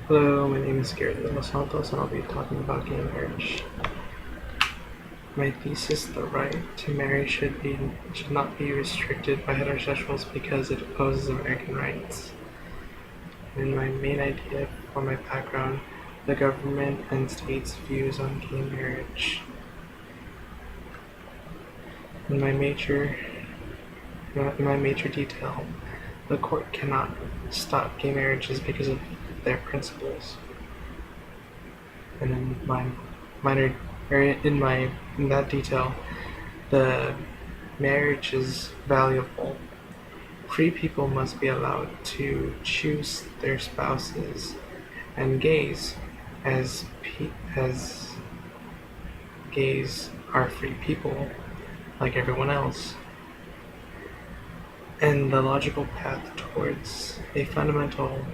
Hello, my name is Garrett de Los Santos, and I'll be talking about gay marriage. My thesis: the right to marry should not be restricted by heterosexuals because it opposes American rights. And my main idea for my background: the government and state's views on gay marriage. In my major, detail: the court cannot stop gay marriages because of their principles. And in my minor, or in that detail, the marriage is valuable. Free people must be allowed to choose their spouses, and as gays are free people like everyone else. And the logical path towards a fundamental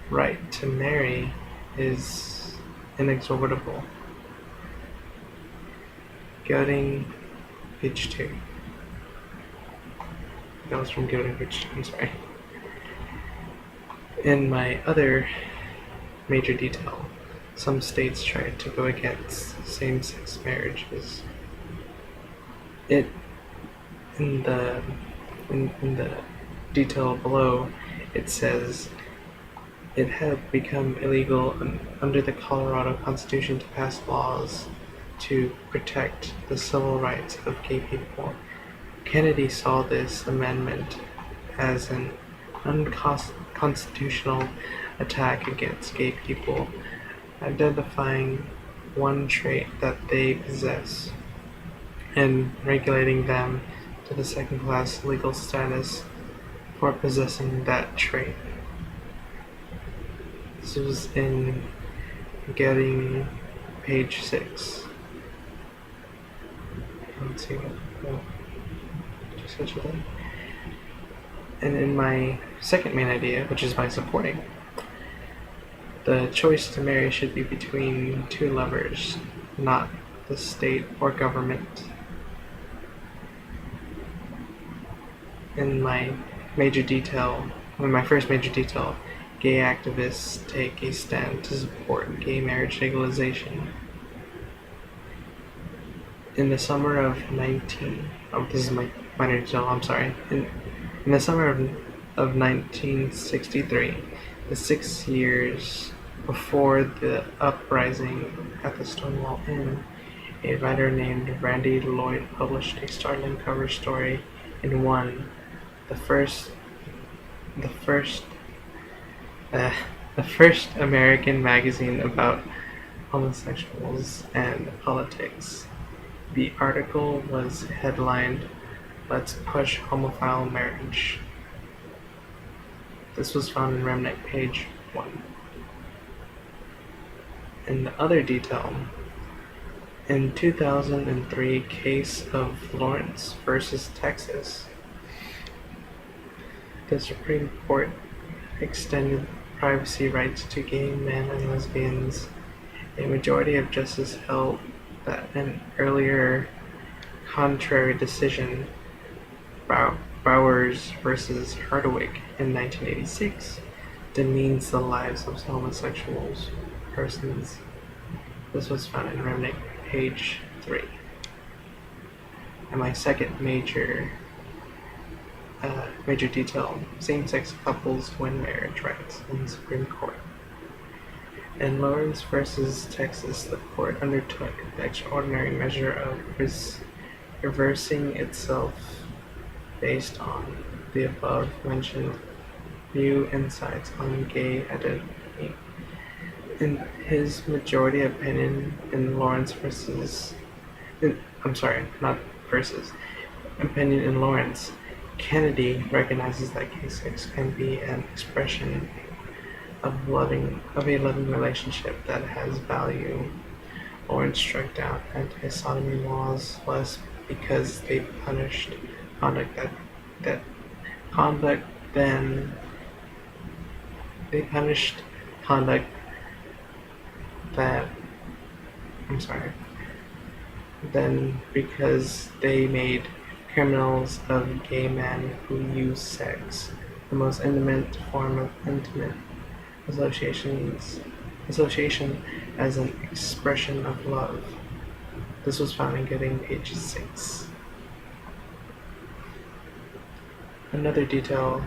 right to marry is inexorable. Goetting, page 2. That was from Goetting, page 2, I'm sorry. In my other major detail, some states tried to go against same-sex marriages. It in the detail below, it says it had become illegal under the Colorado Constitution to pass laws to protect the civil rights of gay people. Kennedy saw this amendment as an unconstitutional attack against gay people, identifying one trait that they possess and regulating them to the second-class legal status for possessing that trait. This was in Getting, page 6. Let's see what just such a thing. And in my second main idea, which is by supporting, the choice to marry should be between two lovers, not the state or government. In my first major detail, gay activists take a stand to support gay marriage legalization. In the summer of this is my minor detail, I'm sorry. In the summer of 1963, the 6 years before the uprising at the Stonewall Inn, a writer named Randy Lloyd published a startling cover story in One, the first American magazine about homosexuals and politics. The article was headlined, "Let's Push Homophile Marriage." This was found in Remnick, page 1. In the other detail, in 2003 case of Lawrence versus Texas, the Supreme Court extended privacy rights to gay men and lesbians. A majority of justices held that an earlier contrary decision, Bowers versus Hardwick in 1986, demeans the lives of homosexuals persons. This was found in Remnick, page 3. And my second major detail: same-sex couples win marriage rights in the Supreme Court. In Lawrence versus Texas, the court undertook the extraordinary measure of reversing itself based on the above-mentioned new insights on gay identity. In his majority opinion in Lawrence opinion in Lawrence, Kennedy recognizes that gay sex can be an expression of a loving relationship that has value. Lawrence struck down anti-sodomy laws less because they punished conduct that conduct than they punished conduct that than because they made criminals of gay men who use sex, the most intimate form of intimate associations association as an expression of love. This was found in Getting page 6. Another detail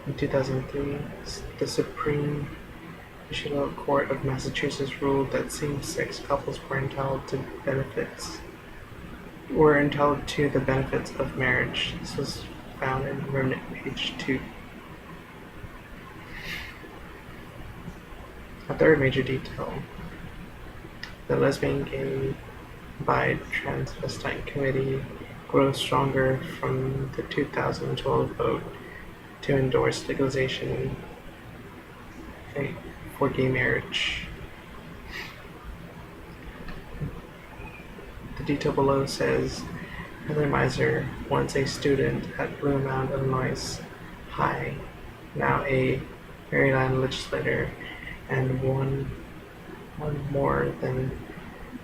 in 2003, the Supreme Judicial Court of Massachusetts ruled that same-sex couples were entitled to the benefits of marriage. This was found in Remnant page 2. A third major detail, the Lesbian, Gay, Bi, Transvestite Committee grows stronger from the 2012 vote to endorse legalization for gay marriage. The detail below says Heather Miser, once a student at Blue Mound, Illinois High, now a Maryland legislator, and won more than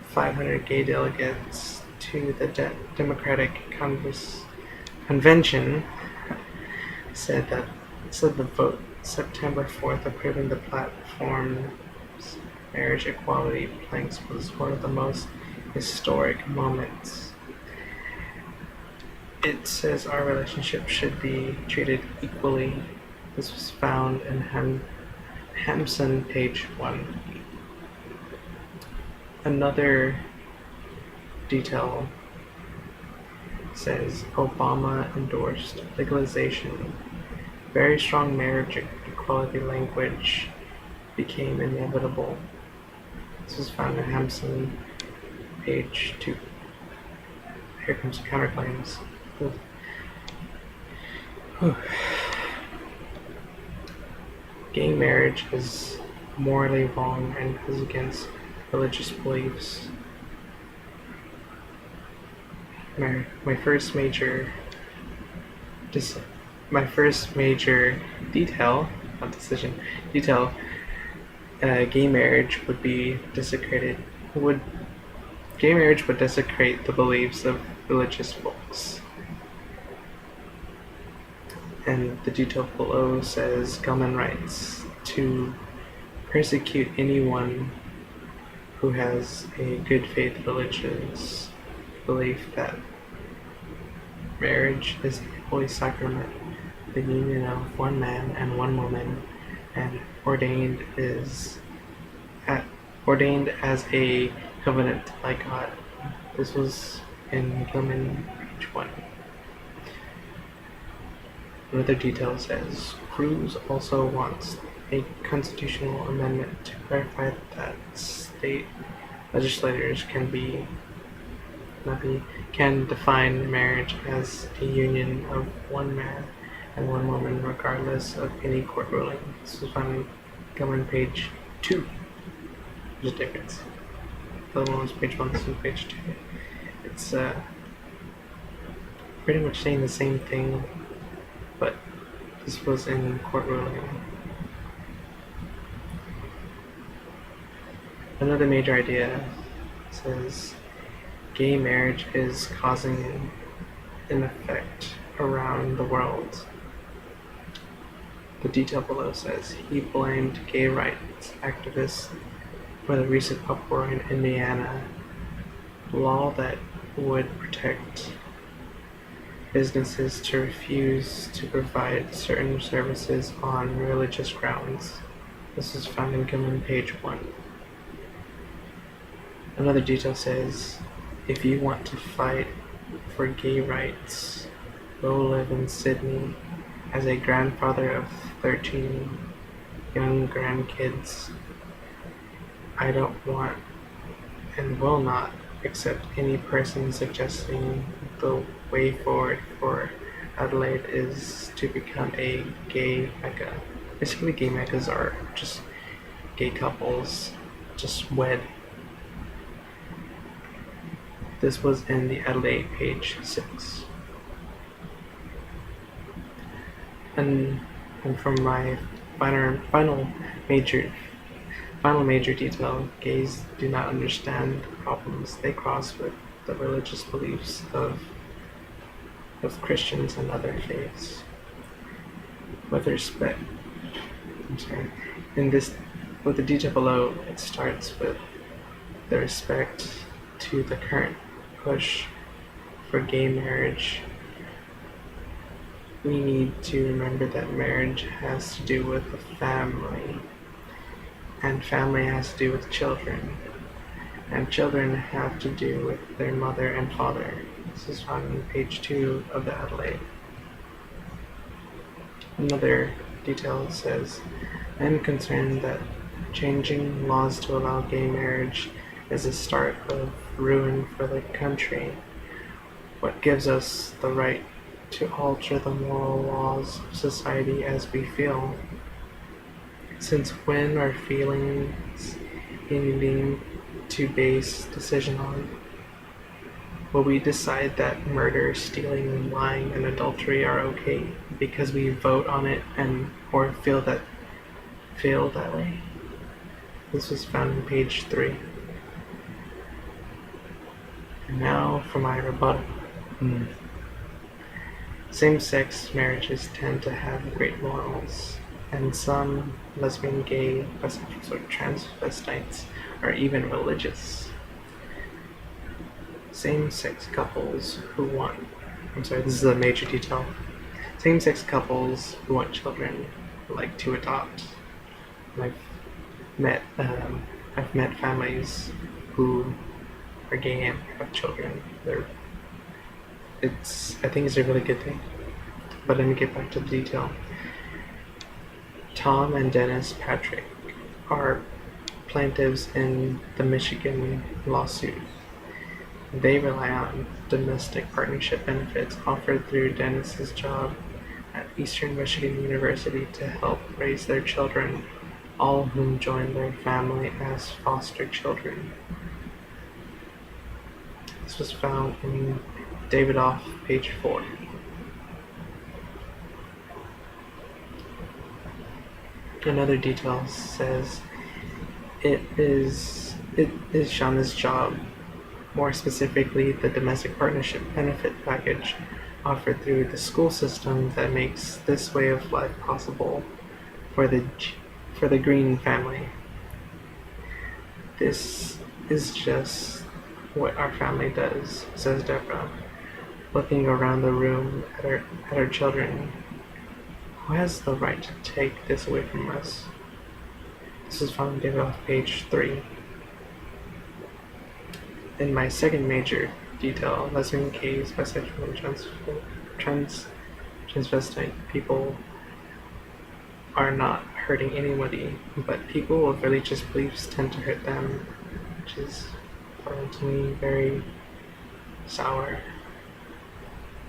500 gay delegates to the Democratic Convention, said the vote September 4th approving the platform's marriage equality planks was one of the most historic moments. It says our relationship should be treated equally. This was found in Hampson, page 1. Another detail says Obama endorsed legalization. Very strong marriage equality language became inevitable. This was found in Hampson, page 2. Here comes counterclaims. Gay marriage is morally wrong and is against religious beliefs. My first major detail, gay marriage would be desecrated. Gay marriage would desecrate the beliefs of religious folks. And the detail below says Gilman writes to persecute anyone who has a good faith religious belief that marriage is a holy sacrament, the union of one man and one woman, and ordained as a covenant by God. This was in Gilman, page 1. Another detail says Cruz also wants a constitutional amendment to clarify that state legislators can define marriage as a union of one man and one woman regardless of any court ruling. This is found in Gilman, page 2. There's a difference. The other one was page 1, this is page 2. It's pretty much saying the same thing, but this was in court ruling. Another major idea says gay marriage is causing an effect around the world. The detail below says he blamed gay rights activists for the recent uproar in Indiana, law that would protect businesses to refuse to provide certain services on religious grounds. This is found in Gilman, page 1. Another detail says, if you want to fight for gay rights, go live in Sydney. As a grandfather of 13 young grandkids, I don't want and will not accept any person suggesting the way forward for Adelaide is to become a gay mecca. Basically, gay meccas are just gay couples just wed. This was in the Adelaide, page 6. And from my final major detail, gays do not understand the problems they cross with the religious beliefs of Christians and other faiths. In this, with the detail below, it starts with the respect to the current push for gay marriage. We need to remember that marriage has to do with the family, and family has to do with children, and children have to do with their mother and father. This is on page 2 of the Adelaide. Another detail says, I am concerned that changing laws to allow gay marriage is a start of ruin for the country. What gives us the right to alter the moral laws of society as we feel? Since when are feelings anything to base decision on? Will we decide that murder, stealing, lying, and adultery are okay because we vote on it and or feel that way? This was found on page 3. And now for my rebuttal. Same-sex marriages tend to have great morals, and some lesbian, gay, bisexuals, or transvestites are even religious. Same-sex couples who want, this is a major detail. Same-sex couples who want children like to adopt. I've met families who are gay and have children. I think it's a really good thing. But let me get back to the detail. Tom and Dennis Patrick are plaintiffs in the Michigan lawsuit. They rely on domestic partnership benefits offered through Dennis's job at Eastern Michigan University to help raise their children, all of whom joined their family as foster children. This was found in Davidoff, page 4. Another detail says it is Shauna's job, more specifically the domestic partnership benefit package offered through the school system, that makes this way of life possible for the Green family. This is just what our family does, says Deborah, looking around the room at her children. Who has the right to take this away from us? This is found given off page 3. In my second major detail, lesbian, gays, bisexual, and transvestite people are not hurting anybody, but people with religious beliefs tend to hurt them, which is, to me, very sour.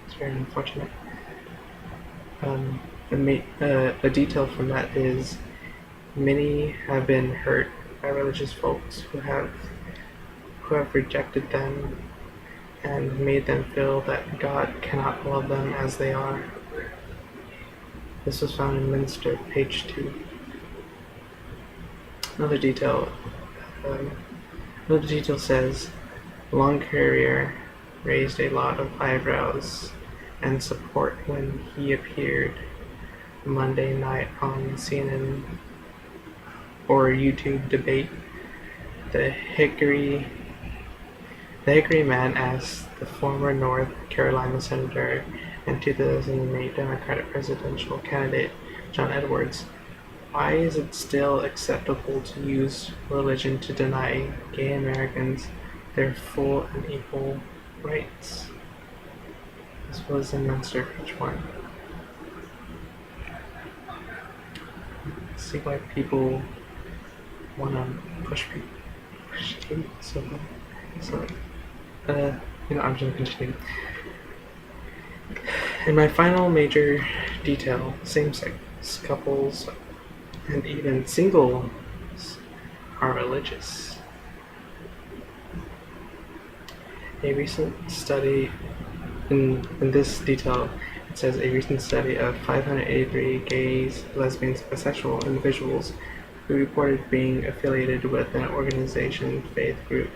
It's very unfortunate. A detail from that is many have been hurt by religious folks who have rejected them and made them feel that God cannot love them as they are. This was found in Minster, page 2. Another detail says, Long Courier raised a lot of eyebrows and support when he appeared Monday night on CNN or YouTube debate. The Hickory Man asked the former North Carolina Senator and 2008 Democratic presidential candidate John Edwards, why is it still acceptable to use religion to deny gay Americans their full and equal rights? This was in Minster, page 1. See why people want to push hate so much. I'm just continuing. In my final major detail, same-sex couples and even singles are religious. A recent study, in this detail, it says a recent study of 583 gays, lesbians, bisexual individuals who reported being affiliated with an organization faith group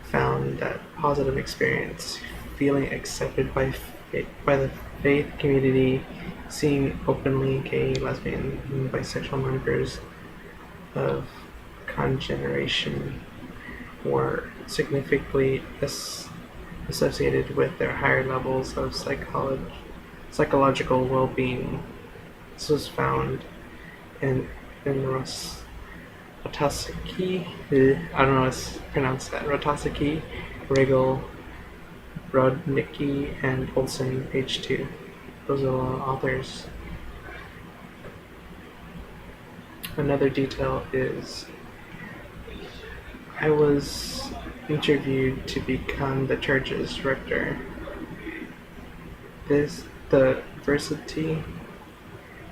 found that positive experience, feeling accepted by the faith community, seeing openly gay, lesbian, and bisexual members of congeneration were significantly associated with their higher levels of psychological well-being. This was found in Rotosaki, I don't know how to pronounce that, Rotosaki, Regal, Rodnicki, and Olson, page 2. Those are the authors. Another detail is I was interviewed to become the church's rector. The university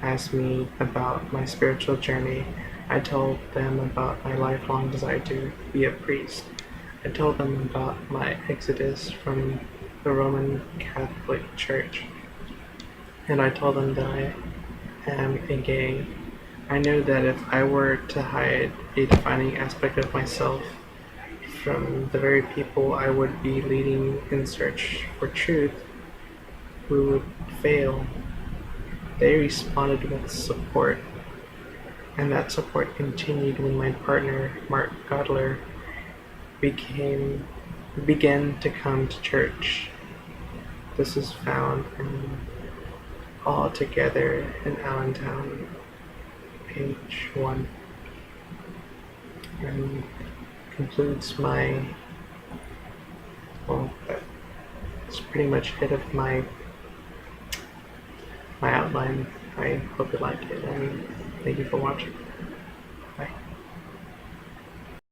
asked me about my spiritual journey. I told them about my lifelong desire to be a priest. I told them about my exodus from the Roman Catholic Church. And I told them that I am a gay. I knew that if I were to hide a defining aspect of myself from the very people I would be leading in search for truth, we would fail. They responded with support, and that support continued when my partner, Mark Godler, began to come to church. This is found in All Together in Allentown, page 1, and concludes that's pretty much it of my outline. I hope you like it, and thank you for watching.